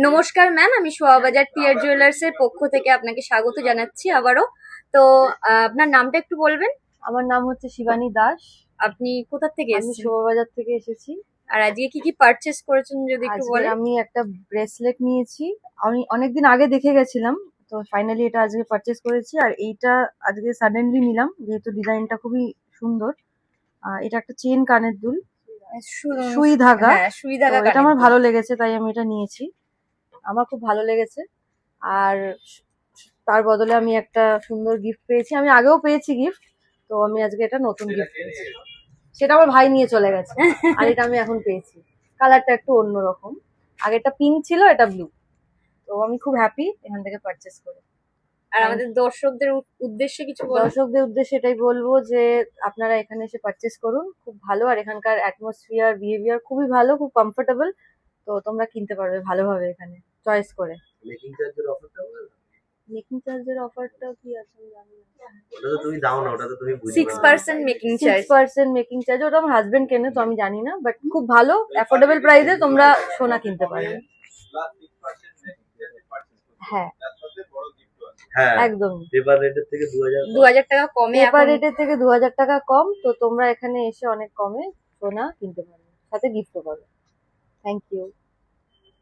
নমস্কার ম্যাম, আমি শোভাবাজার টিয়ার জুয়েলার্স এর পক্ষ থেকে আপনাকে স্বাগত জানাচ্ছি আবারও। তো আপনার নামটা একটু বলবেন? আমার নাম হচ্ছে শিবানী দাস। আপনি কোথা থেকে আমি এসেছেন? শোভাবাজার থেকে এসেছি। আর আজকে কি কি পারচেস করেছেন যদি একটু আজকে বলেন? আমি একটা ব্রেসলেট নিয়েছি। আমি অনেকদিন আগে দেখে গেছিলাম, তো ফাইনালি এটা আজকে পারচেস করেছি। আর এইটা আজকে সাডেনলি নিলাম, যেহেতু ডিজাইনটা খুবই সুন্দর। এটা একটা চেন কানের দুল, সুই ধাগা। হ্যাঁ, সুই তো ধাগা এটা কানের আমার দুল। ভালো লেগেছে, তাই আমি এটা নিয়েছি। আমার খুব ভালো লেগেছে। আর তার বদলে আমি একটা সুন্দর গিফট পেয়েছি। আমি আগেও পেয়েছি গিফট, তো আমি আজকে এটা নতুন গিফট পেয়েছি। সেটা আমার ভাই নিয়ে চলে গেছে, আর এটা আমি এখন পেয়েছি। কালারটা একটু অন্যরকম, আগেরটা পিঙ্ক ছিল, এটা ব্লু। তো আমি খুব হ্যাপি এখান থেকে পারচেস করে। আর থ্যাংক আমাদের ইউ। দর্শকদের উদ্দেশ্যে কিছু বলুন। দর্শকদের উদ্দেশ্যে এটাই বলবো যে আপনারা এখানে এসে পারচেস করুন, খুব ভালো। আর এখানকার অ্যাটমসফিয়ার, বিহেভিয়ার খুবই ভালো, খুব কমফোর্টেবল। তো তোমরা কিনতে পারবে ভালোভাবে এখানে চয়েস করে। মেকিং চার্জের অফারটা কি আছে আমি জানি না। ওটা তো তুমি দাও না, ওটা তো তুমি বুঝবে না। 6% মেকিং চার্জ। 6% মেকিং চার্জ, ওটা আমার হাজবেন্ড কেনে, তো আমি জানি না। বাট খুব ভালো, অ্যাফোর্ডেবল প্রাইসে তোমরা সোনা কিনতে পারবে। হ্যাঁ, হ্যাঁ, একদম। পেপার রেটের থেকে 2000 টাকা কমে পেপার এখন। রেটের থেকে 2000 টাকা কম। তো তোমরা এখানে এসে অনেক কমে সোনা কিনতে পারবে, সাথে গিফটও পাবে। Thank you.